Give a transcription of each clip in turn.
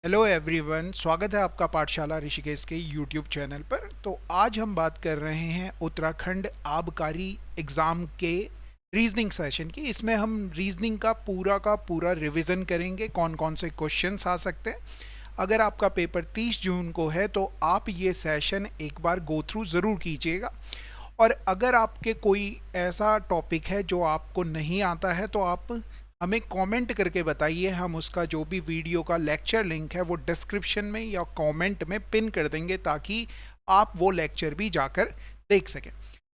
Hello everyone, स्वागत है आपका पाठशाला ऋषिकेश के यूट्यूब चैनल पर। तो आज हम बात कर रहे हैं उत्तराखंड आबकारी एग्ज़ाम के रीजनिंग सेशन की। इसमें हम रीजनिंग का पूरा रिवीजन करेंगे, कौन कौन से क्वेश्चंस आ सकते हैं। अगर आपका पेपर 30 जून को है तो आप ये सेशन एक बार गो थ्रू ज़रूर कीजिएगा। और अगर आपके कोई ऐसा टॉपिक है जो आपको नहीं आता है तो आप हमें कमेंट करके बताइए। हम उसका जो भी वीडियो का लेक्चर लिंक है वो डिस्क्रिप्शन में या कमेंट में पिन कर देंगे ताकि आप वो लेक्चर भी जाकर देख सकें।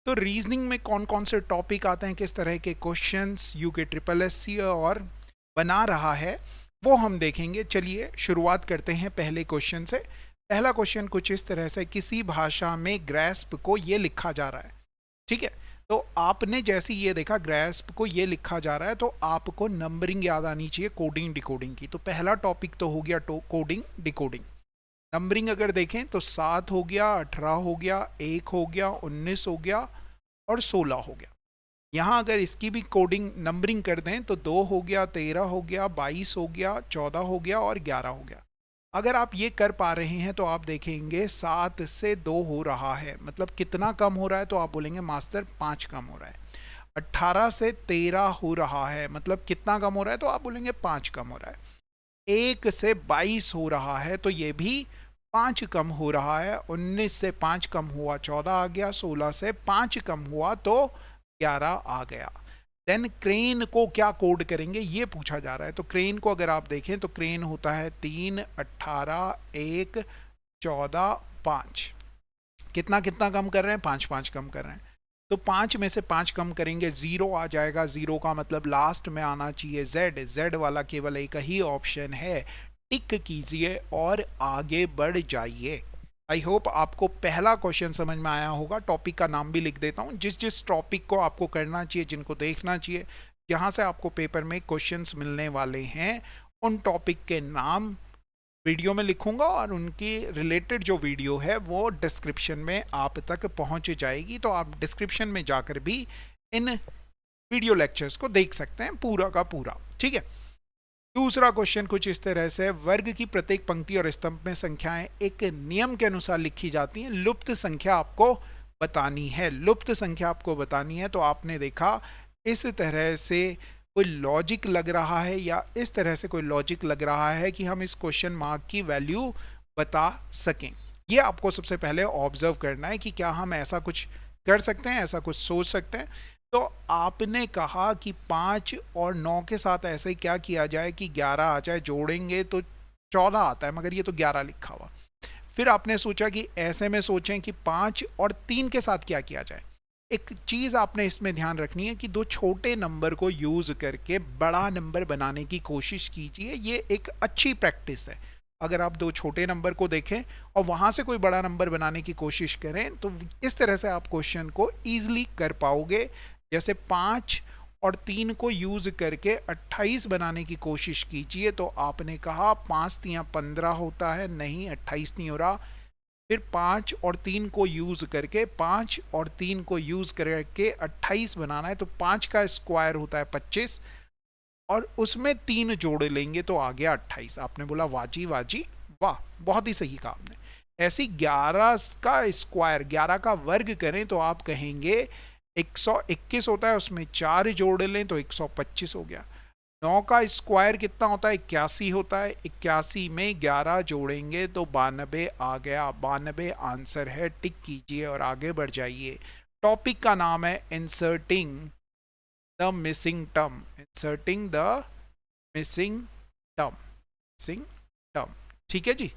तो रीजनिंग में कौन कौन से टॉपिक आते हैं, किस तरह के क्वेश्चंस यूके ट्रिपल एससी और बना रहा है, वो हम देखेंगे। चलिए शुरुआत करते हैं पहले क्वेश्चन से। पहला क्वेश्चन कुछ इस तरह से, किसी भाषा में ग्रैस्प को ये लिखा जा रहा है। ठीक है, तो आपने जैसे ये देखा ग्रैस्प को ये लिखा जा रहा है तो आपको नंबरिंग याद आनी चाहिए, कोडिंग डिकोडिंग की। तो पहला टॉपिक तो हो गया कोडिंग डिकोडिंग। नंबरिंग अगर देखें तो 7 हो गया, 18 हो गया, 1 हो गया, 19 हो गया और 16 हो गया। यहाँ अगर इसकी भी कोडिंग नंबरिंग कर दें तो 2 हो गया, 13 हो गया, 22 हो गया, 14 हो गया और 11 हो गया। अगर आप ये कर पा रहे हैं तो आप देखेंगे 7 से 2 हो रहा है, मतलब कितना कम हो रहा है, तो आप बोलेंगे मास्टर 5 कम हो रहा है। 18 से 13 हो रहा है, मतलब कितना कम हो रहा है, तो आप बोलेंगे 5 कम हो रहा है। 1 से 22 हो रहा है तो ये भी 5 कम हो रहा है। 19 से 5 कम हुआ 14 आ गया, 16 से 5 कम हुआ तो 11 आ गया। देन क्रेन को क्या कोड करेंगे ये पूछा जा रहा है। तो क्रेन को अगर आप देखें तो क्रेन होता है 3, 18, 1, 14, 5। कितना कितना कम कर रहे हैं, 5 5 कम कर रहे हैं। तो 5 में से 5 कम करेंगे, 0 आ जाएगा। 0 का मतलब लास्ट में आना चाहिए जेड। जेड वाला केवल एक ही ऑप्शन है, टिक कीजिए और आगे बढ़ जाइए। आई होप आपको पहला क्वेश्चन समझ में आया होगा। टॉपिक का नाम भी लिख देता हूँ, जिस जिस टॉपिक को आपको करना चाहिए, जिनको देखना चाहिए, जहाँ से आपको पेपर में क्वेश्चंस मिलने वाले हैं, उन टॉपिक के नाम वीडियो में लिखूंगा और उनकी रिलेटेड जो वीडियो है वो डिस्क्रिप्शन में आप तक पहुंच जाएगी। तो आप डिस्क्रिप्शन में जाकर भी इन वीडियो लेक्चर्स को देख सकते हैं पूरा का पूरा। ठीक है, दूसरा क्वेश्चन कुछ इस तरह से, वर्ग की प्रत्येक पंक्ति और स्तंभ में संख्याएं एक नियम के अनुसार लिखी जाती हैं। लुप्त संख्या आपको बतानी है। लुप्त संख्या आपको बतानी है तो आपने देखा इस तरह से कोई लॉजिक लग रहा है या इस तरह से कोई लॉजिक लग रहा है कि हम इस क्वेश्चन मार्क की वैल्यू बता सकें। ये आपको सबसे पहले ऑब्जर्व करना है कि क्या हम ऐसा कुछ कर सकते हैं, ऐसा कुछ सोच सकते हैं। तो आपने कहा कि 5 और 9 के साथ ऐसे क्या किया जाए कि 11 आ जाए, जोड़ेंगे तो 14 आता है, मगर ये तो 11 लिखा हुआ। फिर आपने सोचा कि ऐसे में सोचें कि 5 और 3 के साथ क्या किया जाए। एक चीज आपने इसमें ध्यान रखनी है कि दो छोटे नंबर को यूज करके बड़ा नंबर बनाने की कोशिश कीजिए। ये एक अच्छी प्रैक्टिस है। अगर आप दो छोटे नंबर को देखें और वहां से कोई बड़ा नंबर बनाने की कोशिश करें तो इस तरह से आप क्वेश्चन को इजीली कर पाओगे। जैसे 5 और 3 को यूज करके 28 बनाने की कोशिश कीजिए तो आपने कहा 5 3 15 होता है, नहीं 28 नहीं हो रहा। फिर 5 और 3 को यूज करके 5 और 3 को यूज करके 28 बनाना है तो 5 का स्क्वायर होता है 25 और उसमें 3 जोड़ लेंगे तो आ गया 28। आपने बोला वाजी वाजी वाह, बहुत ही सही कहा आपने। ऐसी 11 का स्क्वायर, 11 का वर्ग करें तो आप कहेंगे 121 होता है, उसमें 4 जोड़ लें तो 125 हो गया। 9 का स्क्वायर कितना होता है, 81 होता है, 81 में 11 जोड़ेंगे तो 92 आ गया। 92 आंसर है, टिक कीजिए और आगे बढ़ जाइए। टॉपिक का नाम है inserting the missing term. Inserting the missing term, missing term. ठीक है जी,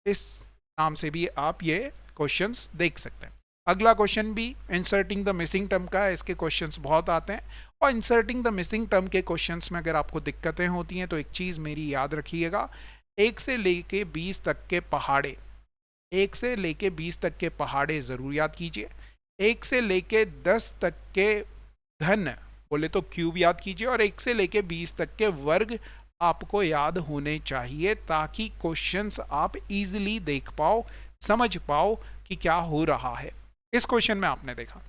इस नाम से भी आप ये क्वेश्चंस देख सकते हैं। अगला क्वेश्चन भी इंसर्टिंग द मिसिंग टर्म का है। इसके क्वेश्चंस बहुत आते हैं और इंसर्टिंग द मिसिंग टर्म के क्वेश्चंस में अगर आपको दिक्कतें होती हैं तो एक चीज़ मेरी याद रखिएगा, 1 से लेके 20 तक के पहाड़े, 1 से लेके 20 तक के पहाड़े ज़रूर याद कीजिए। 1 से लेके 10 तक के घन बोले तो क्यूब याद कीजिए और 1 से लेके 20 तक के वर्ग आपको याद होने चाहिए ताकि क्वेश्चंस आप इजीली देख पाओ, समझ पाओ कि क्या हो रहा है। इस क्वेश्चन में आपने देखा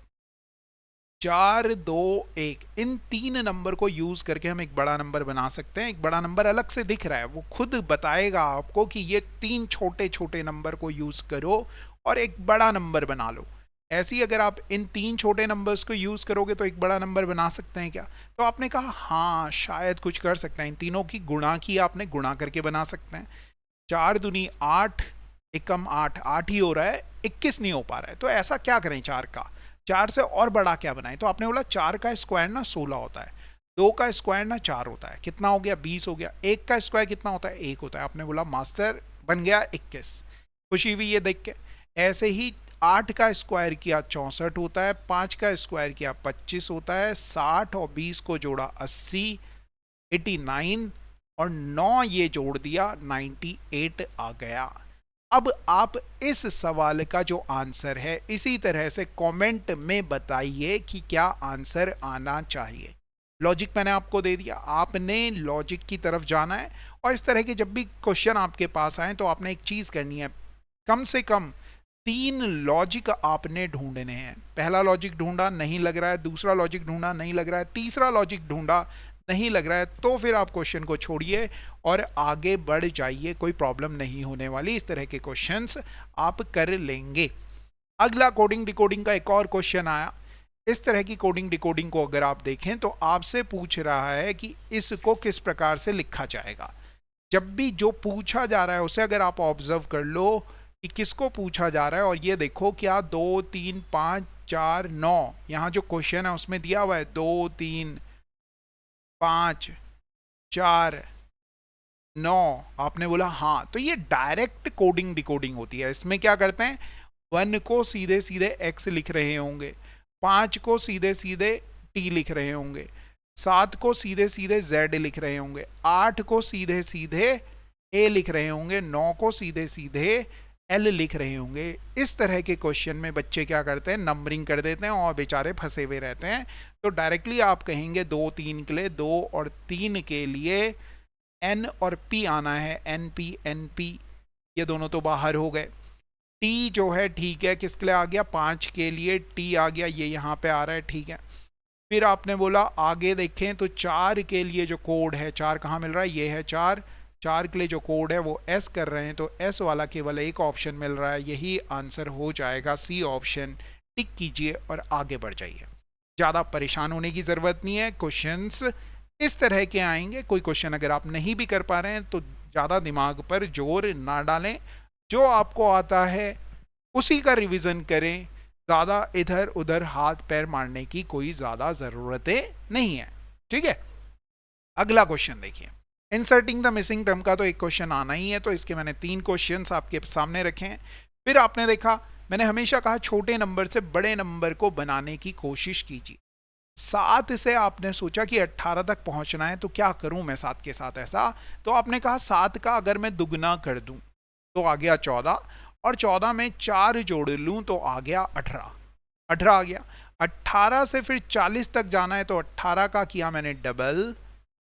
4 2 1, इन 3 नंबर को यूज करके हम एक बड़ा नंबर बना सकते हैं। एक बड़ा नंबर अलग से दिख रहा है, वो खुद बताएगा आपको कि ये 3 छोटे छोटे नंबर को यूज करो और एक बड़ा नंबर बना लो। ऐसे ही अगर आप इन 3 छोटे नंबर्स को यूज करोगे तो एक बड़ा नंबर बना सकते हैं क्या? तो आपने कहा हाँ शायद कुछ कर सकते हैं। इन तीनों की गुणा की, आपने गुणा करके बना सकते हैं। 4 दूनी 8, एकम 8, 8 ही हो रहा है, 21 नहीं हो पा रहा है। तो ऐसा क्या करें 4 का, 4 से और बड़ा क्या बनाएं? तो आपने बोला 4 का स्क्वायर ना 16 होता है, 2 का स्क्वायर ना 4 होता है, कितना हो गया 20 हो गया। 1 का स्क्वायर कितना होता है 1 होता है। आपने बोला मास्टर बन गया 21, खुशी हुई ये देख के। ऐसे ही 8 का स्क्वायर किया 64 होता है, 5 का स्क्वायर किया 25 होता है, 60 और 20 को जोड़ा 80, 89 और 9 ये जोड़ दिया 98 आ गया। अब आप इस सवाल का जो आंसर है इसी तरह से कमेंट में बताइए कि क्या आंसर आना चाहिए। लॉजिक मैंने आपको दे दिया, आपने लॉजिक की तरफ जाना है। और इस तरह के जब भी क्वेश्चन आपके पास आए तो आपने एक चीज करनी है, कम से कम 3 लॉजिक आपने ढूंढने हैं। पहला लॉजिक ढूंढा नहीं लग रहा है, दूसरा लॉजिक ढूंढा नहीं लग रहा है, तीसरा लॉजिक ढूंढा नहीं लग रहा है, तो फिर आप क्वेश्चन को छोड़िए और आगे बढ़ जाइए, कोई प्रॉब्लम नहीं होने वाली। इस तरह के क्वेश्चंस आप कर लेंगे। अगला कोडिंग डिकोडिंग का एक और क्वेश्चन आया। इस तरह की कोडिंग डिकोडिंग को अगर आप देखें तो आपसे पूछ रहा है कि इसको किस प्रकार से लिखा जाएगा। जब भी जो पूछा जा रहा है उसे अगर आप ऑब्जर्व कर लो कि किसको पूछा जा रहा है, और ये देखो क्या 2 3 5 4 9, यहाँ जो क्वेश्चन है उसमें दिया हुआ है 2 3 5 4 9। आपने बोला हाँ, तो ये डायरेक्ट कोडिंग डिकोडिंग होती है। इसमें क्या करते हैं, 1 को सीधे सीधे x लिख रहे होंगे, 5 को सीधे सीधे t लिख रहे होंगे, 7 को सीधे सीधे z लिख रहे होंगे, 8 को सीधे सीधे a लिख रहे होंगे, 9 को सीधे सीधे L लिख रहे होंगे। इस तरह के क्वेश्चन में बच्चे क्या करते हैं, नंबरिंग कर देते हैं और बेचारे फंसे हुए रहते हैं। तो डायरेक्टली आप कहेंगे 2 3 के लिए 2 और 3 के लिए N और P आना है, NP NP, ये दोनों तो बाहर हो गए। T जो है ठीक है, किसके लिए आ गया, 5 के लिए T आ गया, ये यहाँ पे आ रहा है, ठीक है। फिर आपने बोला आगे देखें तो 4 के लिए जो कोड है, 4 कहाँ मिल रहा है, ये है 4 के लिए जो कोड है वो S कर रहे हैं, तो S वाला केवल एक ऑप्शन मिल रहा है, यही आंसर हो जाएगा C ऑप्शन। टिक कीजिए और आगे बढ़ जाइए, ज़्यादा परेशान होने की ज़रूरत नहीं है। क्वेश्चंस इस तरह के आएंगे। कोई क्वेश्चन अगर आप नहीं भी कर पा रहे हैं तो ज़्यादा दिमाग पर जोर ना डालें, जो आपको आता है उसी का रिवीजन करें। ज़्यादा इधर उधर हाथ पैर मारने की कोई ज़्यादा ज़रूरतें नहीं है, ठीक है। अगला क्वेश्चन देखिए, इंसर्टिंग द मिसिंग टर्म का तो एक क्वेश्चन आना ही है, तो इसके मैंने 3 क्वेश्चंस आपके सामने रखे हैं। फिर आपने देखा, मैंने हमेशा कहा छोटे नंबर से बड़े नंबर को बनाने की कोशिश कीजिए। 7 से आपने सोचा कि 18 तक पहुंचना है, तो क्या करूं मैं 7 के साथ ऐसा, तो आपने कहा 7 का अगर मैं दुगना कर दूं तो आ गया 14, और 14 में 4 जोड़ लूं तो आ गया 18 आ गया। 18 से फिर 40 तक जाना है, तो 18 का किया मैंने डबल,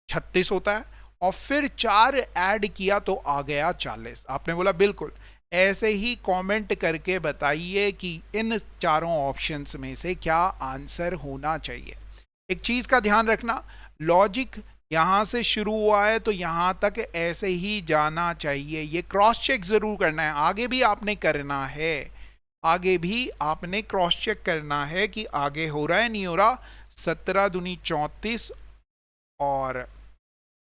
36 होता है, और फिर 4 ऐड किया तो आ गया 40। आपने बोला बिल्कुल। ऐसे ही कमेंट करके बताइए कि इन चारों ऑप्शंस में से क्या आंसर होना चाहिए। एक चीज का ध्यान रखना, लॉजिक यहां से शुरू हुआ है तो यहां तक ऐसे ही जाना चाहिए। ये क्रॉस चेक जरूर करना है, आगे भी आपने करना है, आगे भी आपने क्रॉस चेक करना है कि आगे हो रहा है नहीं हो रहा। 17 दूनी 34 और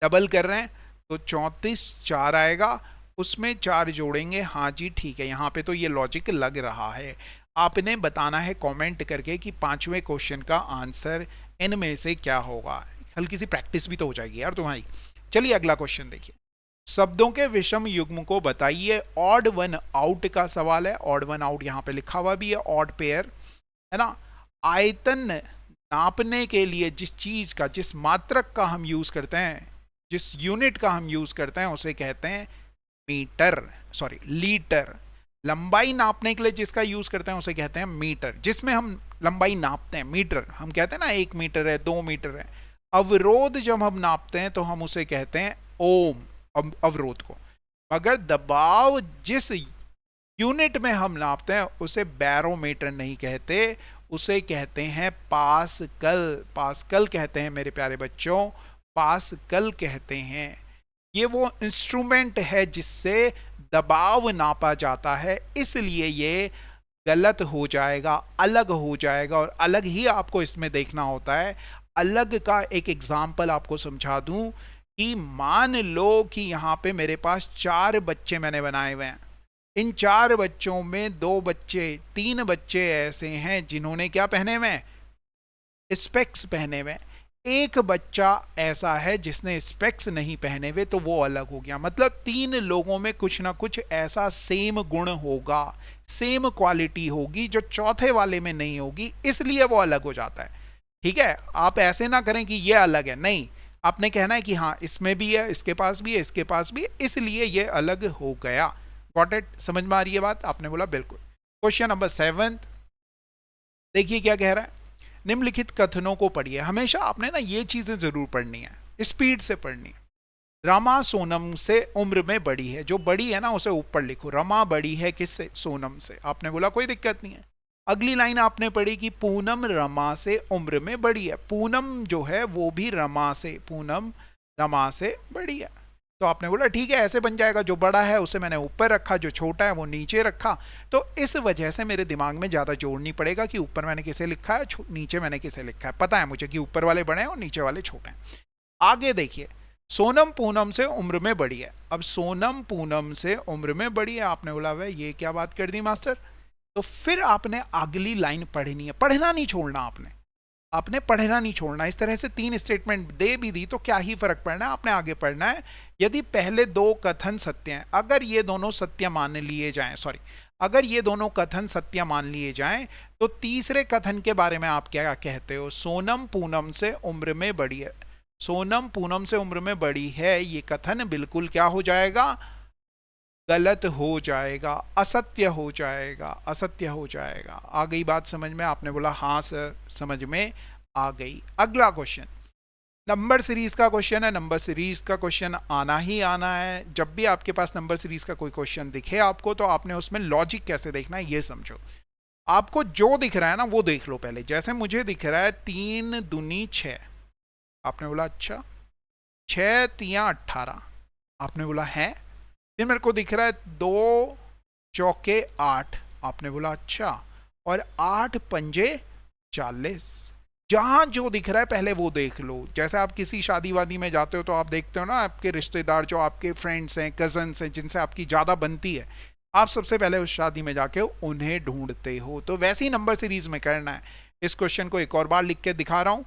डबल कर रहे हैं तो 34 4 आएगा, उसमें 4 जोड़ेंगे, हाँ जी ठीक है। यहाँ पे तो ये लॉजिक लग रहा है। आपने बताना है कमेंट करके कि 5वें क्वेश्चन का आंसर इनमें से क्या होगा। हल्की सी प्रैक्टिस भी तो हो जाएगी यार तुम्हारी। चलिए अगला क्वेश्चन देखिए, शब्दों के विषम युग्म को बताइए। ऑड वन आउट का सवाल है, ऑड वन आउट यहाँ पे लिखा हुआ भी है, ऑड पेयर है ना। आयतन नापने के लिए जिस चीज का, जिस मात्रक का हम यूज करते हैं, जिस यूनिट का हम यूज करते हैं उसे कहते हैं लीटर। लंबाई नापने के लिए जिसका यूज करते हैं उसे कहते हैं मीटर, जिसमें हम लंबाई नापते हैं मीटर। हम कहते हैं ना 1 मीटर है, 2 मीटर है। अवरोध जब हम नापते हैं तो हम उसे कहते हैं ओम, अवरोध को। मगर दबाव जिस यूनिट में हम नापते हैं उसे बैरोमीटर नहीं कहते, उसे कहते हैं पास्कल। पास्कल कहते हैं मेरे प्यारे बच्चों, पास्कल कहते हैं। ये वो इंस्ट्रूमेंट है जिससे दबाव नापा जाता है, इसलिए ये गलत हो जाएगा, अलग हो जाएगा, और अलग ही आपको इसमें देखना होता है। अलग का एक एग्जाम्पल आपको समझा दूं कि मान लो कि यहाँ पे मेरे पास 4 बच्चे मैंने बनाए हुए हैं। इन 4 बच्चों में 3 बच्चे ऐसे हैं जिन्होंने क्या पहने हुए हैं, स्पेक्स पहने हुए। एक बच्चा ऐसा है जिसने स्पेक्स नहीं पहने हुए, तो वो अलग हो गया। मतलब 3 लोगों में कुछ ना कुछ ऐसा सेम गुण होगा, सेम क्वालिटी होगी जो चौथे वाले में नहीं होगी, इसलिए वो अलग हो जाता है। ठीक है, आप ऐसे ना करें कि ये अलग है, नहीं, आपने कहना है कि हाँ इसमें भी है, इसके पास भी है, इसके पास भी है, इसलिए ये अलग हो गया। Got it? समझ में आ रही है बात? आपने बोला बिल्कुल। क्वेश्चन नंबर 7 देखिए क्या कह रहा है। निम्नलिखित कथनों को पढ़िए। हमेशा आपने ना ये चीजें जरूर पढ़नी है, स्पीड से पढ़नी है। रमा सोनम से उम्र में बड़ी है। जो बड़ी है ना उसे ऊपर लिखो। रमा बड़ी है किससे? सोनम से। आपने बोला कोई दिक्कत नहीं है। अगली लाइन आपने पढ़ी कि पूनम रमा से उम्र में बड़ी है। पूनम जो है वो भी रमा से, पूनम रमा से बड़ी है। तो आपने बोला ठीक है, ऐसे बन जाएगा। जो बड़ा है उसे मैंने ऊपर रखा, जो छोटा है वो नीचे रखा। तो इस वजह से मेरे दिमाग में ज़्यादा जोड़ नहीं पड़ेगा कि ऊपर मैंने किसे लिखा है, नीचे मैंने किसे लिखा है। पता है मुझे कि ऊपर वाले बड़े हैं और नीचे वाले छोटे हैं। आगे देखिए, सोनम पूनम से उम्र में बड़ी है। अब सोनम पूनम से उम्र में बड़ी है, आपने बोला भाई ये क्या बात कर दी मास्टर। तो फिर आपने अगली लाइन पढ़नी है, पढ़ना नहीं छोड़ना। आपने पढ़ना नहीं छोड़ना। इस तरह से 3 स्टेटमेंट दे भी दी तो क्या ही फर्क पड़ना है, आपने आगे पढ़ना है। यदि पहले 2 कथन सत्य हैं, अगर ये दोनों सत्य मान लिए जाएं, अगर ये दोनों कथन सत्य मान लिए जाएं, तो तीसरे कथन के बारे में आप क्या कहते हो? सोनम पूनम से उम्र में बड़ी है। सोनम पूनम से उम्र में बड़ी है, ये कथन बिल्कुल क्या हो जाएगा? गलत हो जाएगा, असत्य हो जाएगा, असत्य हो जाएगा। आ गई बात समझ में? आपने बोला हाँ सर समझ में आ गई। अगला क्वेश्चन नंबर सीरीज का क्वेश्चन है। नंबर सीरीज का क्वेश्चन आना ही आना है। जब भी आपके पास नंबर सीरीज का कोई क्वेश्चन दिखे आपको, तो आपने उसमें लॉजिक कैसे देखना है ये समझो। आपको जो दिख रहा है ना वो देख लो पहले। जैसे मुझे दिख रहा है 3 दूनी 6। आपने बोला अच्छा। 6 तिया 18। आपने बोला है। फिर मेरे को दिख रहा है 2 चौके 8। आपने बोला अच्छा। और 8 पंजे 40। जहां जो दिख रहा है पहले वो देख लो। जैसे आप किसी शादी वादी में जाते हो तो आप देखते हो ना, आपके रिश्तेदार जो आपके फ्रेंड्स हैं, कजन्स हैं, जिनसे आपकी ज़्यादा बनती है, आप सबसे पहले उस शादी में जाके उन्हें ढूंढते हो। तो वैसे ही नंबर सीरीज में करना है। इस क्वेश्चन को एक और बार लिख के दिखा रहा हूं,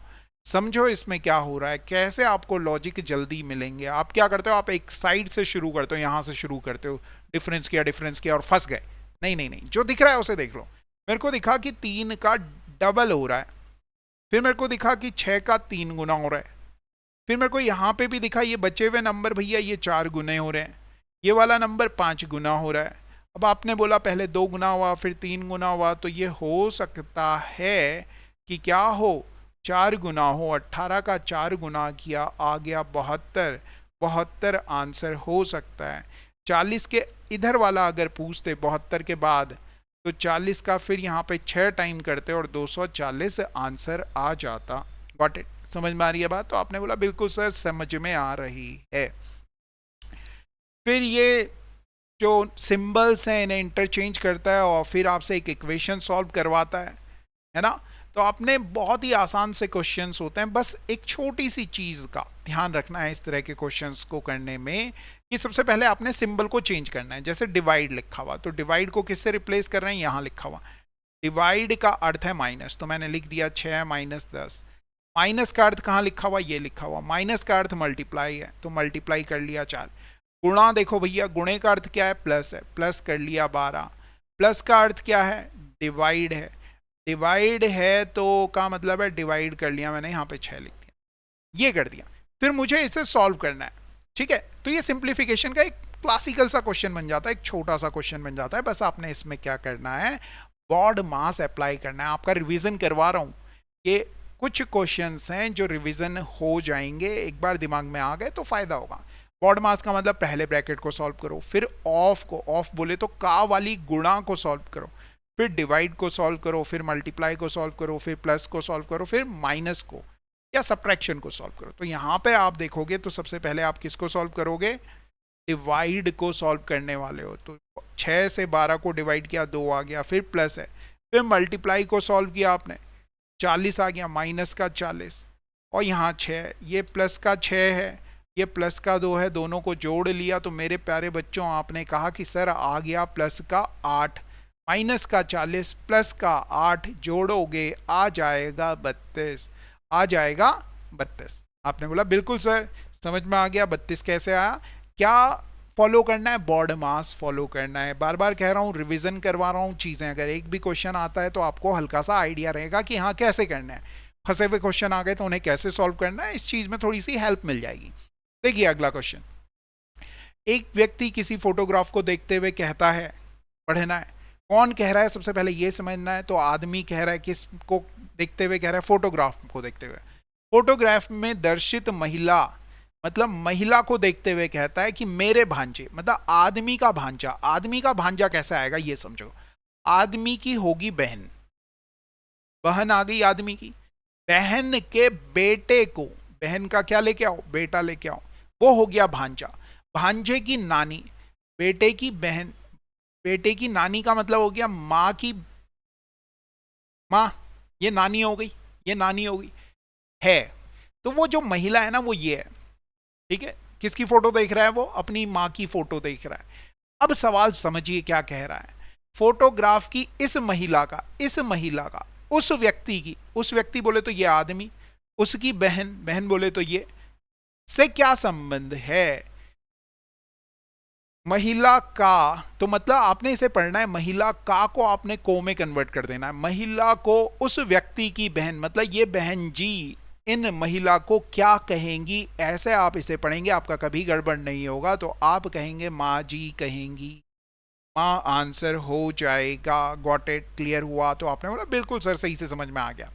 समझो इसमें क्या हो रहा है, कैसे आपको लॉजिक जल्दी मिलेंगे। आप क्या करते हो, आप एक साइड से शुरू करते हो, यहां से शुरू करते हो, डिफरेंस किया और फंस गए। नहीं नहीं नहीं, जो दिख रहा है उसे देख लो। मेरे को दिखा कि 3 का डबल हो रहा है। फिर मेरे को दिखा कि 6 का 3 गुना हो रहा है। फिर मेरे को यहां पे भी दिखा ये बचे हुए नंबर भैया ये 4 गुने हो रहे हैं, ये वाला नंबर 5 गुना हो रहा है। अब आपने बोला पहले 2 गुना हुआ फिर 3 गुना हुआ, तो ये हो सकता है कि क्या हो, 4 गुना हो। 18 का 4 गुना किया, आ गया 72। 72 आंसर हो सकता है। 40 के इधर वाला अगर पूछते 72 के बाद, तो 40 का फिर यहाँ पे 6 टाइम करते और 240 आंसर आ जाता। Got it? समझ में आ रही है बात? तो आपने बोला बिल्कुल सर समझ में आ रही है। फिर ये जो सिंबल्स हैं इन्हें इंटरचेंज करता है और फिर आपसे एक इक्वेशन सॉल्व करवाता है ना। तो आपने बहुत ही आसान से क्वेश्चंस होते हैं, बस एक छोटी सी चीज़ का ध्यान रखना है इस तरह के क्वेश्चंस को करने में, कि सबसे पहले आपने सिंबल को चेंज करना है। जैसे डिवाइड लिखा हुआ, तो डिवाइड को किससे रिप्लेस कर रहे हैं? यहाँ लिखा हुआ डिवाइड का अर्थ है माइनस, तो मैंने लिख दिया 6 - 10। माइनस का अर्थ कहाँ लिखा हुआ? ये लिखा हुआ। माइनस का अर्थ मल्टीप्लाई है, तो मल्टीप्लाई कर लिया 4। गुणा देखो भैया, गुणे का अर्थ क्या है? प्लस है, प्लस कर लिया 12। प्लस का अर्थ क्या है? डिवाइड है। डिवाइड है तो का मतलब है डिवाइड कर लिया मैंने, यहाँ पे 6 लिख दिया, ये कर दिया। फिर मुझे इसे सॉल्व करना है, ठीक है। तो ये सिंप्लीफिकेशन का एक क्लासिकल सा क्वेश्चन बन जाता है, एक छोटा सा क्वेश्चन बन जाता है। बस आपने इसमें क्या करना है, बॉड मास अप्लाई करना है। आपका रिवीजन करवा रहा हूँ, ये कुछ क्वेश्चंस हैं जो रिवीजन हो जाएंगे, एक बार दिमाग में आ गए तो फायदा होगा। बॉड मास का मतलब पहले ब्रैकेट को सॉल्व करो, फिर ऑफ को, ऑफ बोले तो का वाली गुणा को सॉल्व करो, फिर डिवाइड को सॉल्व करो, फिर मल्टीप्लाई को सॉल्व करो, फिर प्लस को सॉल्व करो, फिर माइनस को या सब्ट्रैक्शन को सॉल्व करो। तो यहाँ पे आप देखोगे तो सबसे पहले आप किसको सॉल्व करोगे, डिवाइड को सॉल्व करने वाले हो। तो 6 से 12 को डिवाइड किया, 2 आ गया, फिर प्लस है, फिर मल्टीप्लाई को सॉल्व किया आपने, 40 आ गया, माइनस का 40, और यहाँ 6, ये प्लस का 6 है, ये प्लस का 2 है, दोनों को जोड़ लिया। तो मेरे प्यारे बच्चों आपने कहा कि सर आ गया प्लस का 8, माइनस का 40, प्लस का 8 जोड़ोगे आ जाएगा 32, आ जाएगा 32। आपने बोला बिल्कुल सर समझ में आ गया, 32 कैसे आया। क्या फॉलो करना है, बोर्ड मास फॉलो करना है। बार बार कह रहा हूँ, रिवीजन करवा रहा हूँ चीज़ें, अगर एक भी क्वेश्चन आता है तो आपको हल्का सा आइडिया रहेगा कि हाँ कैसे करना है। फंसे हुए क्वेश्चन आ गए तो उन्हें कैसे सॉल्व करना है, इस चीज़ में थोड़ी सी हेल्प मिल जाएगी। देखिए अगला क्वेश्चन, एक व्यक्ति किसी फोटोग्राफ को देखते हुए कहता है, पढ़ना है, कौन कह रहा है सबसे पहले ये समझना है। तो आदमी कह रहा है, किसको देखते हुए कह रहा है, फोटोग्राफ को देखते हुए। फोटोग्राफ में दर्शित महिला, मतलब महिला को देखते हुए कहता है कि मेरे भांजे, मतलब आदमी का भांजा। आदमी का भांजा कैसा आएगा ये समझो, आदमी की होगी बहन, बहन आ गई आदमी की, बहन के बेटे को, बहन का क्या लेके आओ, बेटा लेके आओ, वो हो गया भांजा। भांजे की नानी, बेटे की बहन, बेटे की नानी का मतलब हो गया माँ की माँ, ये नानी हो गई, ये नानी हो गई है। तो वो जो महिला है ना वो ये है, ठीक है। किसकी फोटो देख रहा है वो, अपनी माँ की फोटो देख रहा है। अब सवाल समझिए क्या कह रहा है, फोटोग्राफ की इस महिला का, इस महिला का उस व्यक्ति की, उस व्यक्ति बोले तो ये आदमी, उसकी बहन, बहन बोले तो ये, से क्या संबंध है। महिला का, तो मतलब आपने इसे पढ़ना है, महिला का को आपने को में कन्वर्ट कर देना है। महिला को उस व्यक्ति की बहन, मतलब ये बहन जी इन महिला को क्या कहेंगी, ऐसे आप इसे पढ़ेंगे, आपका कभी गड़बड़ नहीं होगा। तो आप कहेंगे माँ जी कहेंगी, माँ आंसर हो जाएगा। गॉट इट, क्लियर हुआ। तो आपने बोला बिल्कुल सर सही से समझ में आ गया।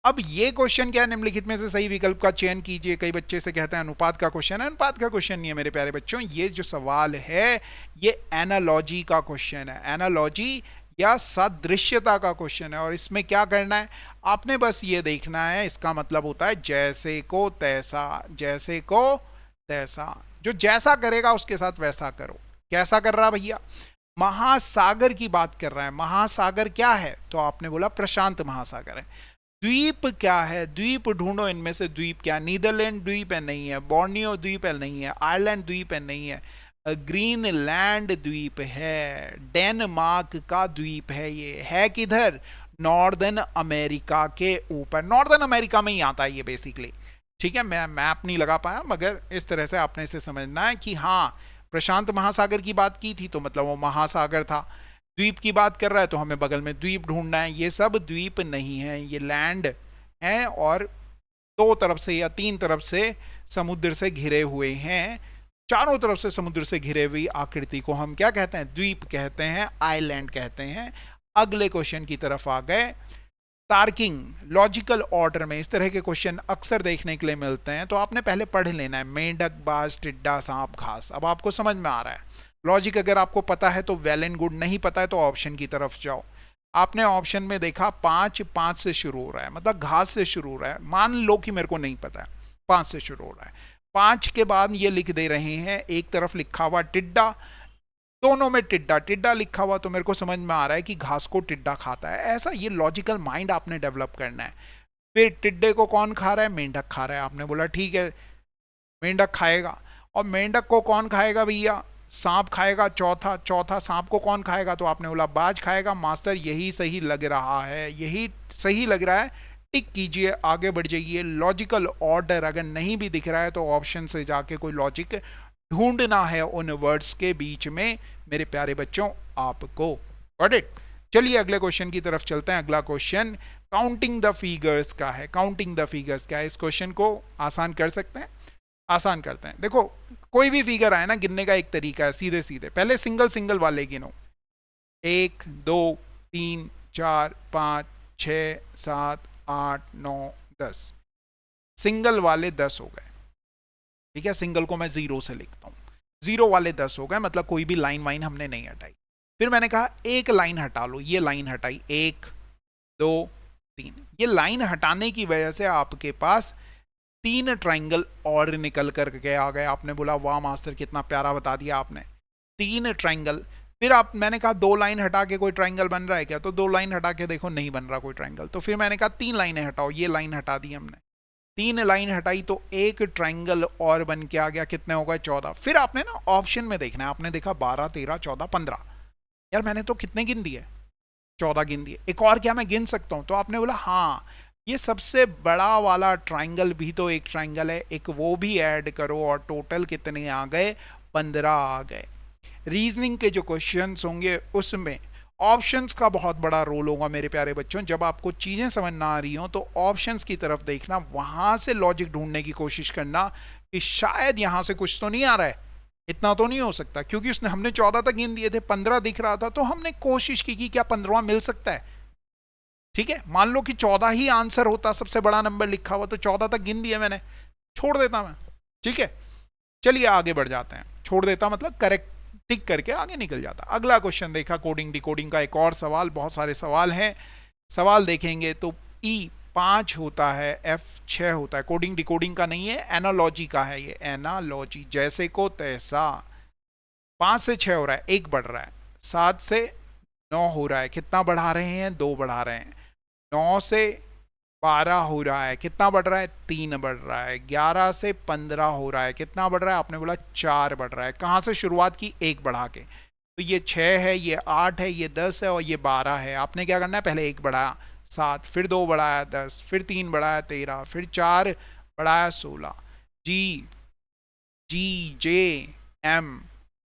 अब ये क्वेश्चन क्या है, निम्नलिखित में से सही विकल्प का चयन कीजिए। कई बच्चे से कहते हैं अनुपात का क्वेश्चन है, अनुपात का क्वेश्चन नहीं है मेरे प्यारे बच्चों। ये जो सवाल है ये एनालॉजी का क्वेश्चन है, एनालॉजी या सादृश्यता का क्वेश्चन है। और इसमें क्या करना है, आपने बस ये देखना है, इसका मतलब होता है जैसे को तैसा, जैसे को तैसा, जो जैसा करेगा उसके साथ वैसा करो। कैसा कर रहा भैया, महासागर की बात कर रहा है। महासागर क्या है, तो आपने बोला प्रशांत महासागर है। द्वीप क्या है, द्वीप ढूंढो इनमें से, द्वीप क्या, नीदरलैंड द्वीप है नहीं है, बोर्नियो द्वीप है नहीं है, आयरलैंड द्वीप है नहीं है, ग्रीनलैंड द्वीप है, डेनमार्क का द्वीप है। ये है किधर, नॉर्दर्न अमेरिका के ऊपर, नॉर्दर्न अमेरिका में ही आता है ये बेसिकली, ठीक है। मैं मैप नहीं लगा पाया, मगर इस तरह से आपने इसे समझना है कि हाँ प्रशांत महासागर की बात की थी तो मतलब वो महासागर था। द्वीप की बात कर रहा है तो हमें बगल में द्वीप ढूंढना है। ये सब द्वीप नहीं है, ये लैंड है और 2 तरफ से या 3 तरफ से समुद्र से घिरे हुए हैं। चारों तरफ से समुद्र से घिरे हुई आकृति को हम क्या कहते हैं, द्वीप कहते हैं, आइलैंड कहते हैं। अगले क्वेश्चन की तरफ आ गए। तार्किंग, लॉजिकल ऑर्डर में इस तरह के क्वेश्चन अक्सर देखने के लिए मिलते हैं, तो आपने पहले पढ़ लेना है। मेंढक, बाज, टिड्डा, सांप, घास। अब आपको समझ में आ रहा है लॉजिक, अगर आपको पता है तो वेल एंड गुड, नहीं पता है तो ऑप्शन की तरफ जाओ। आपने ऑप्शन में देखा 5 से शुरू हो रहा है, मतलब घास से शुरू हो रहा है। मान लो कि मेरे को नहीं पता है, 5 से शुरू हो रहा है, 5 के बाद ये लिख दे रहे हैं, एक तरफ लिखा हुआ टिड्डा, दोनों में टिड्डा टिड्डा लिखा हुआ, तो मेरे को समझ में आ रहा है कि घास को टिड्डा खाता है। ऐसा ये लॉजिकल माइंड आपने डेवलप करना है। फिर टिड्डे को कौन खा रहा है, मेंढक खा रहा है। आपने बोला ठीक है मेंढक खाएगा, और मेंढक को कौन खाएगा भैया, सांप खाएगा। चौथा सांप को कौन खाएगा, तो आपने बोला बाज खाएगा। मास्टर यही सही लग रहा है, यही सही लग रहा है, टिक कीजिए, आगे बढ़ जाइए। लॉजिकल ऑर्डर अगर नहीं भी दिख रहा है तो ऑप्शन से जाके कोई लॉजिक ढूंढना है उन वर्ड्स के बीच में मेरे प्यारे बच्चों आपको। Got it. चलिए अगले क्वेश्चन की तरफ चलते हैं। अगला क्वेश्चन काउंटिंग द फिगर्स का है। काउंटिंग द फिगर्स क्या है, इस क्वेश्चन को आसान कर सकते हैं, आसान करते हैं। देखो कोई भी फिगर आए ना, गिनने का एक तरीका है, सीधे सीधे पहले सिंगल सिंगल वाले गिनो, 1 2 3 4 5 6 7 8 9 10, सिंगल वाले 10 हो गए, ठीक है। सिंगल को मैं 0 से लिखता हूं, 0 वाले 10 हो गए, मतलब कोई भी लाइन वाइन हमने नहीं हटाई। फिर मैंने कहा एक लाइन हटा लो, ये लाइन हटाई, 1 2 3, ये लाइन हटाने की वजह से आपके पास 3 ट्राइंगल और निकल कर के आ गए। आपने बोला वाह मास्टर कितना प्यारा बता दिया आपने, 3 ट्राइंगल। फिर मैंने कहा 2 लाइन हटा के कोई ट्राइंगल बन रहा है क्या? तो 2 लाइन हटा के देखो नहीं बन रहा कोई ट्राइंगल। तो फिर मैंने कहा 3 लाइनें हटाओ, ये लाइन हटा दी हमने, 3 लाइन हटाई तो एक ट्राइंगल और बन के आ गया, कितने हो गए 14। फिर आपने ना ऑप्शन में देखना है, आपने देखा 12 13 14 15, यार मैंने तो कितने गिन दिए, 14 गिन दिए, एक और क्या मैं गिन सकता हूं? तो आपने बोला हाँ ये सबसे बड़ा वाला ट्राइंगल भी तो एक ट्राइंगल है, एक वो भी ऐड करो और टोटल कितने आ गए, 15 आ गए। रीजनिंग के जो क्वेश्चंस होंगे उसमें ऑप्शंस का बहुत बड़ा रोल होगा मेरे प्यारे बच्चों। जब आपको चीजें समझ ना आ रही हो तो ऑप्शंस की तरफ देखना, वहां से लॉजिक ढूंढने की कोशिश करना कि शायद यहां से कुछ तो नहीं आ रहा है, इतना तो नहीं हो सकता, क्योंकि उसने हमने 14 तक गिन दिए थे, 15 दिख रहा था, तो हमने कोशिश की कि क्या 15वां मिल सकता है। ठीक है, मान लो कि 14 ही आंसर होता, सबसे बड़ा नंबर लिखा हुआ, तो 14 तक गिन दिया मैंने, छोड़ देता मैं। ठीक है, चलिए आगे बढ़ जाते हैं, छोड़ देता मतलब करेक्ट टिक करके आगे निकल जाता। अगला क्वेश्चन देखा कोडिंग डिकोडिंग का, एक और सवाल, बहुत सारे सवाल हैं, सवाल देखेंगे तो E 5 होता है, F 6 होता है, कोडिंग डिकोडिंग का नहीं है, एनालॉजी का है ये, एनालॉजी, जैसे को तैसा। 5 से 6 हो रहा है, 1 बढ़ रहा है, 7 से 9 हो रहा है, कितना बढ़ा रहे हैं, 2 बढ़ा रहे हैं, 9 से 12 हो रहा है, कितना बढ़ रहा है, 3 बढ़ रहा है, 11 से 15 हो रहा है, कितना बढ़ रहा है, आपने बोला 4 बढ़ रहा है। कहां से शुरुआत की, 1 बढ़ा के, तो ये 6 है, ये 8 है, ये 10 है और ये 12 है। आपने क्या करना है, पहले 1 बढ़ाया 7, फिर 2 बढ़ाया 10, फिर 3 बढ़ाया 13, फिर 4 बढ़ाया 16। जी जी जे एम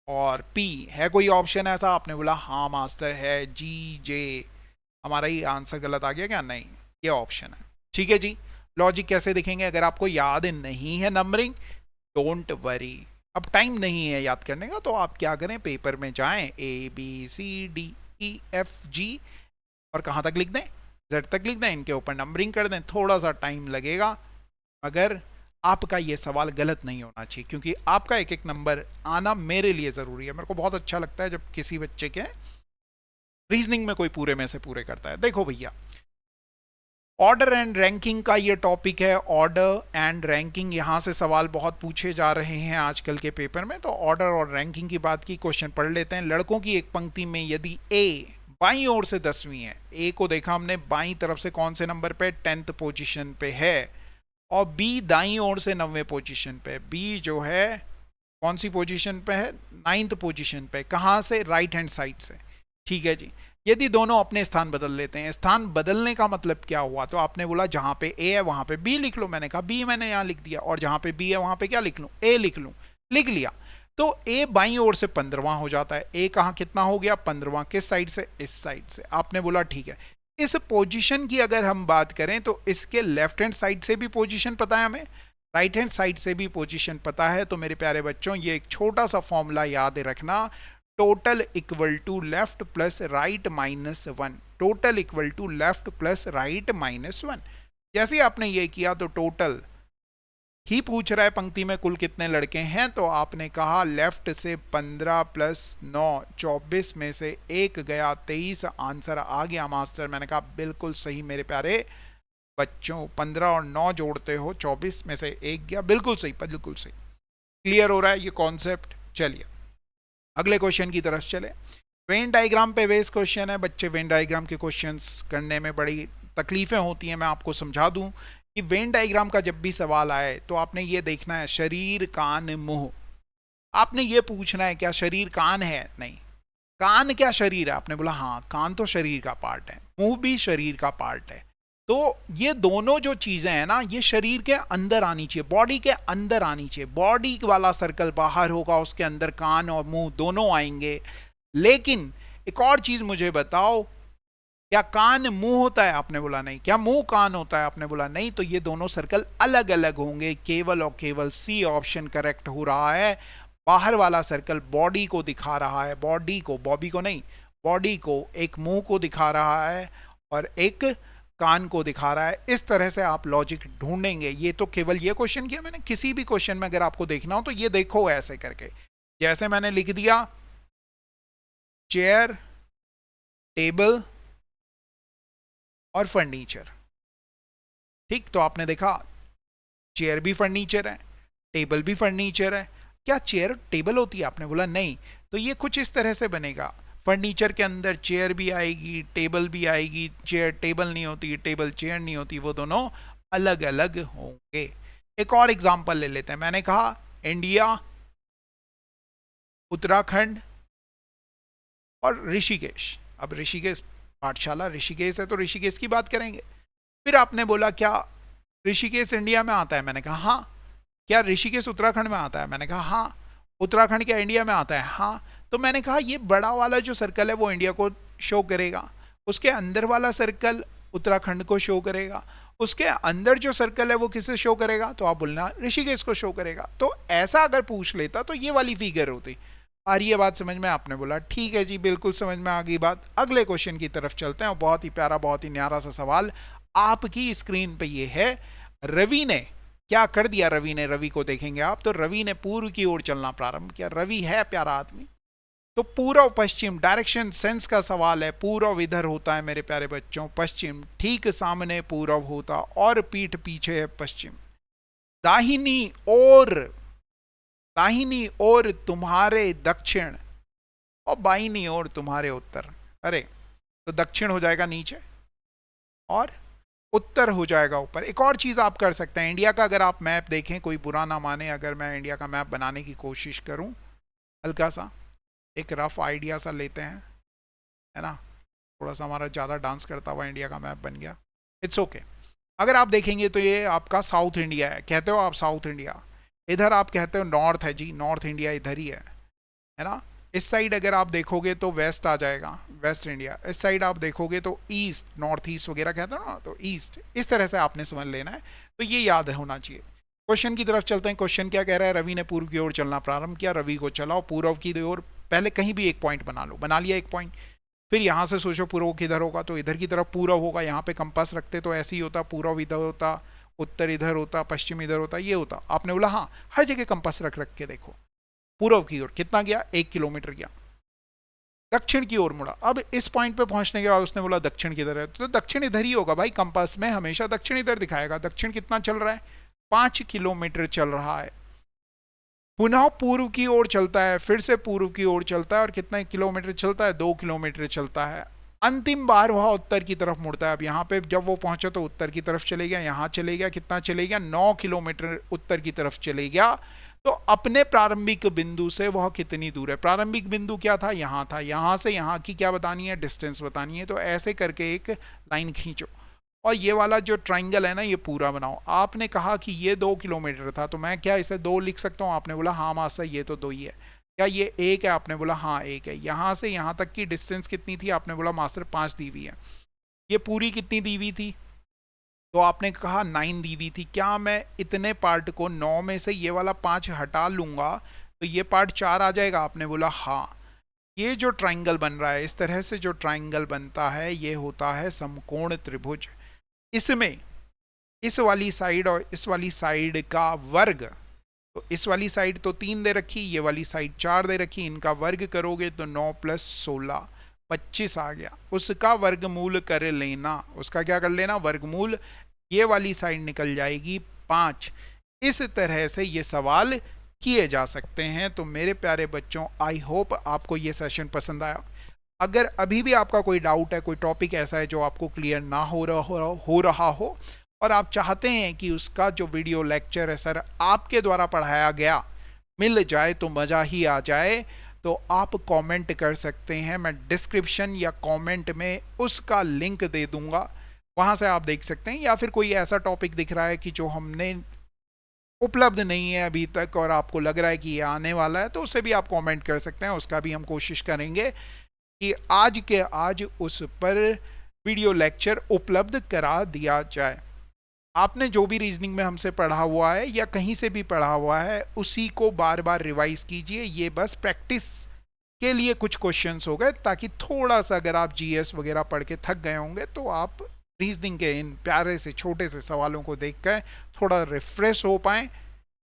और पी है कोई ऑप्शन ऐसा? आपने बोला हाँ मास्टर है, जी जे। हमारा ही आंसर गलत आ गया क्या? नहीं, ये ऑप्शन है। ठीक है जी, लॉजिक कैसे दिखेंगे? अगर आपको याद नहीं है नंबरिंग, डोंट वरी, अब टाइम नहीं है याद करने का, तो आप क्या करें, पेपर में जाएं, ABCDEFG और कहां तक लिख दें, Z तक लिख दें, इनके ऊपर नंबरिंग कर दें। थोड़ा सा टाइम लगेगा, मगर आपका ये सवाल गलत नहीं होना चाहिए, क्योंकि आपका एक एक नंबर आना मेरे लिए ज़रूरी है। मेरे को बहुत अच्छा लगता है जब किसी बच्चे के रीजनिंग में कोई पूरे में से पूरे करता है। देखो भैया, ऑर्डर एंड रैंकिंग का ये टॉपिक है, ऑर्डर एंड रैंकिंग, यहां से सवाल बहुत पूछे जा रहे हैं आजकल के पेपर में। तो ऑर्डर और रैंकिंग की बात की, क्वेश्चन पढ़ लेते हैं। लड़कों की एक पंक्ति में यदि ए बाईं ओर से 10वीं है, ए को देखा हमने बाईं तरफ से कौन से नंबर पे, 10th पोजीशन पे है, और बी दाईं ओर से 9वें पोजीशन पे, बी जो है कौन सी पोजीशन पे है, 9th पोजीशन पे, कहां से, राइट हैंड साइड से। ठीक है जी, यदि दोनों अपने स्थान बदल लेते हैं, स्थान बदलने का मतलब क्या हुआ, तो आपने बोला जहां पे ए है वहां पे बी लिख लो, मैंने कहा बी मैंने यहां लिख दिया, और जहां पे बी है वहां पे क्या लिख लूं, ए लिख लूं, लिख लिया। तो ए बाईं ओर से 15वां हो जाता है, ए कहां कितना हो गया, 15वां, किस साइड से, इस साइड से। आपने बोला ठीक है, इस पोजीशन की अगर हम बात करें तो इसके लेफ्ट हैंड साइड से भी पोजीशन पता है हमें, राइट हैंड साइड से भी पोजीशन पता है। तो मेरे प्यारे बच्चों, ये एक छोटा सा फॉर्मूला याद रखना, total equal to left plus right minus 1, total equal to left plus right minus 1। जैसे आपने ये किया तो टोटल ही पूछ रहा है, पंक्ति में कुल कितने लड़के हैं, तो आपने कहा लेफ्ट से 15 प्लस 9 24 में से 1 गया, 23 आंसर आ गया मास्टर। मैंने कहा बिल्कुल सही मेरे प्यारे बच्चों, 15 और 9 जोड़ते हो, 24 में से 1 गया, बिल्कुल सही, बिल्कुल सही। क्लियर हो रहा है ये कॉन्सेप्ट? चलिए अगले क्वेश्चन की तरफ चले। वेन डायग्राम पे बेस क्वेश्चन है बच्चे। वेन डायग्राम के क्वेश्चंस करने में बड़ी तकलीफें होती हैं। मैं आपको समझा दूं कि वेन डायग्राम का जब भी सवाल आए तो आपने ये देखना है, शरीर कान मुंह, आपने ये पूछना है क्या शरीर कान है, नहीं, कान क्या शरीर है, आपने बोला हाँ कान तो शरीर का पार्ट है, मुंह भी शरीर का पार्ट है। तो ये दोनों जो चीजें हैं ना, ये शरीर के अंदर आनी चाहिए, बॉडी के अंदर आनी चाहिए। बॉडी वाला सर्कल बाहर होगा, उसके अंदर कान और मुंह दोनों आएंगे। लेकिन एक और चीज मुझे बताओ, क्या कान मुंह होता है, आपने बोला नहीं। क्या मुंह कान होता है, आपने बोला नहीं। तो ये दोनों सर्कल अलग अलग होंगे, केवल और केवल सी ऑप्शन करेक्ट हो रहा है। बाहर वाला सर्कल बॉडी को दिखा रहा है, बॉडी को, बॉबी को नहीं, बॉडी को, एक मुंह को दिखा रहा है और एक कान को दिखा रहा है। इस तरह से आप लॉजिक ढूंढेंगे। ये तो केवल ये क्वेश्चन किया मैंने, किसी भी क्वेश्चन में अगर आपको देखना हो तो ये देखो ऐसे करके, जैसे मैंने लिख दिया चेयर, टेबल और फर्नीचर। ठीक, तो आपने देखा चेयर भी फर्नीचर है, टेबल भी फर्नीचर है। क्या चेयर टेबल होती है? आपने बोला नहीं। तो ये कुछ इस तरह से बनेगा, फर्नीचर के अंदर चेयर भी आएगी, टेबल भी आएगी। चेयर टेबल नहीं होती, टेबल चेयर नहीं होती, वो दोनों अलग अलग होंगे। एक और एग्जांपल ले लेते हैं। मैंने कहा इंडिया, उत्तराखंड और ऋषिकेश। अब ऋषिकेश, पाठशाला ऋषिकेश है तो ऋषिकेश की बात करेंगे। फिर आपने बोला क्या ऋषिकेश इंडिया में आता है? मैंने कहा हाँ। क्या ऋषिकेश उत्तराखंड में आता है? मैंने कहा हाँ। उत्तराखंड क्या इंडिया में आता है? हाँ। तो मैंने कहा ये बड़ा वाला जो सर्कल है वो इंडिया को शो करेगा, उसके अंदर वाला सर्कल उत्तराखंड को शो करेगा, उसके अंदर जो सर्कल है वो किसे शो करेगा? तो आप बोलना ऋषिकेश को शो करेगा। तो ऐसा अगर पूछ लेता तो ये वाली फिगर होती। आ रही है बात समझ में? आपने बोला ठीक है जी, बिल्कुल समझ में आ गई बात। अगले क्वेश्चन की तरफ चलते हैं, और बहुत ही प्यारा, बहुत ही न्यारा सा सवाल आपकी स्क्रीन पे ये है। रवि ने क्या कर दिया? रवि ने, रवि को देखेंगे आप तो रवि ने पूर्व की ओर चलना प्रारंभ किया। रवि है प्यारा आदमी। तो पूर्व पश्चिम डायरेक्शन सेंस का सवाल है। पूर्व इधर होता है मेरे प्यारे बच्चों, पश्चिम ठीक सामने पूर्व होता और पीठ पीछे है पश्चिम। दाहिनी ओर, दाहिनी ओर तुम्हारे दक्षिण और बाईनी ओर तुम्हारे उत्तर। अरे तो दक्षिण हो जाएगा नीचे और उत्तर हो जाएगा ऊपर। एक और चीज आप कर सकते हैं, इंडिया का अगर आप मैप देखें, कोई बुरा ना माने अगर मैं इंडिया का मैप बनाने की कोशिश करूं, हल्का सा एक रफ आइडिया सा लेते हैं, है ना। थोड़ा सा हमारा ज़्यादा डांस करता हुआ इंडिया का मैप बन गया, इट्स ओके। अगर आप देखेंगे तो ये आपका साउथ इंडिया है, कहते हो आप साउथ इंडिया। इधर आप कहते हो नॉर्थ है जी, नॉर्थ इंडिया इधर ही है ना। इस साइड अगर आप देखोगे तो वेस्ट आ जाएगा, वेस्ट इंडिया। इस साइड आप देखोगे तो ईस्ट, नॉर्थ ईस्ट वगैरह कहते हो ना, तो ईस्ट। इस तरह से आपने समझ लेना है, तो ये याद होना चाहिए। क्वेश्चन की तरफ चलते हैं। क्वेश्चन क्या कह रहा है? रवि ने पूर्व की ओर चलना प्रारंभ किया। रवि को चलाओ पूर्व की ओर। पहले कहीं भी एक पॉइंट बना लो, बना लिया एक पॉइंट। फिर यहाँ से सोचो पूर्व किधर होगा, तो इधर की तरफ पूर्व होगा। यहाँ पे कंपास रखते तो ऐसे ही होता, पूर्व इधर होता, उत्तर इधर होता, पश्चिम इधर होता, ये होता। आपने बोला हाँ, हर जगह कंपास रख रख के देखो। पूर्व की ओर कितना गया? 1 किलोमीटर गया। दक्षिण की ओर मुड़ा। अब इस पॉइंट पे पहुंचने के बाद उसने बोला दक्षिण किधर है, तो दक्षिण इधर ही होगा भाई। कंपास में हमेशा दक्षिण इधर दिखाएगा। दक्षिण कितना चल रहा है? 5 किलोमीटर चल रहा है। पुनः पूर्व की ओर चलता है, फिर से पूर्व की ओर चलता है, और कितना किलोमीटर चलता है? 2 किलोमीटर चलता है। अंतिम बार वह उत्तर की तरफ मुड़ता है। अब यहाँ पे जब वो पहुंचा तो उत्तर की तरफ चले गया, यहाँ चले गया, कितना चले गया? 9 किलोमीटर उत्तर की तरफ चले गया। तो अपने प्रारंभिक बिंदु से वह कितनी दूर है? प्रारंभिक बिंदु क्या था? यहाँ था। यहाँ से यहाँ की क्या बतानी है? डिस्टेंस बतानी है। तो ऐसे करके एक लाइन खींचो, और ये वाला जो ट्राइंगल है ना, ये पूरा बनाओ। आपने कहा कि ये 2 किलोमीटर था, तो मैं क्या इसे 2 लिख सकता हूँ? आपने बोला हाँ मास्टर ये तो 2 ही है। क्या ये 1 है? आपने बोला हाँ 1 है। यहाँ से यहाँ तक की डिस्टेंस कितनी थी? आपने बोला मास्टर 5 दी हुई है। ये पूरी कितनी दी हुई थी? तो आपने कहा 9 दी हुई थी। क्या मैं इतने पार्ट को 9 में से ये वाला 5 हटा लूंगा तो ये पार्ट 4 आ जाएगा? आपने बोला हाँ। ये जो ट्राइंगल बन रहा है, इस तरह से जो ट्राइंगल बनता है, ये होता है समकोण त्रिभुज। इसमें इस वाली साइड और इस वाली साइड का वर्ग, तो इस वाली साइड तो 3 दे रखी, ये वाली साइड 4 दे रखी, इनका वर्ग करोगे तो 9 + 16 25 आ गया। उसका वर्गमूल कर लेना। उसका क्या कर लेना? वर्गमूल। ये वाली साइड निकल जाएगी 5। इस तरह से ये सवाल किए जा सकते हैं। तो मेरे प्यारे बच्चों, आई होप आपको ये सेशन पसंद आया। अगर अभी भी आपका कोई डाउट है, कोई टॉपिक ऐसा है जो आपको क्लियर ना हो रहा हो और आप चाहते हैं कि उसका जो वीडियो लेक्चर है सर आपके द्वारा पढ़ाया गया मिल जाए तो मज़ा ही आ जाए, तो आप कमेंट कर सकते हैं। मैं डिस्क्रिप्शन या कमेंट में उसका लिंक दे दूंगा, वहां से आप देख सकते हैं। या फिर कोई ऐसा टॉपिक दिख रहा है कि जो हमने उपलब्ध नहीं है अभी तक और आपको लग रहा है कि ये आने वाला है, तो उसे भी आप कमेंट कर सकते हैं। उसका भी हम कोशिश करेंगे कि आज के आज उस पर वीडियो लेक्चर उपलब्ध करा दिया जाए। आपने जो भी रीजनिंग में हमसे पढ़ा हुआ है या कहीं से भी पढ़ा हुआ है, उसी को बार बार रिवाइज कीजिए। ये बस प्रैक्टिस के लिए कुछ क्वेश्चंस हो गए, ताकि थोड़ा सा अगर आप जीएस वगैरह पढ़ के थक गए होंगे तो आप रीजनिंग के इन प्यारे से छोटे से सवालों को देखकर थोड़ा रिफ्रेश हो पाएं।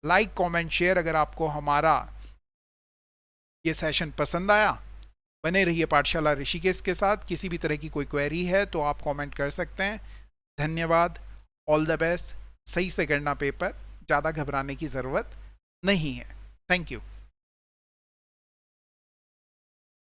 Like, comment, share. अगर आपको हमारा ये सेशन पसंद आया बने रहिए पाठशाला ऋषिकेश के साथ। किसी भी तरह की कोई क्वेरी है तो आप कमेंट कर सकते हैं। धन्यवाद, ऑल द बेस्ट। सही से करना पेपर, ज़्यादा घबराने की ज़रूरत नहीं है। Thank you.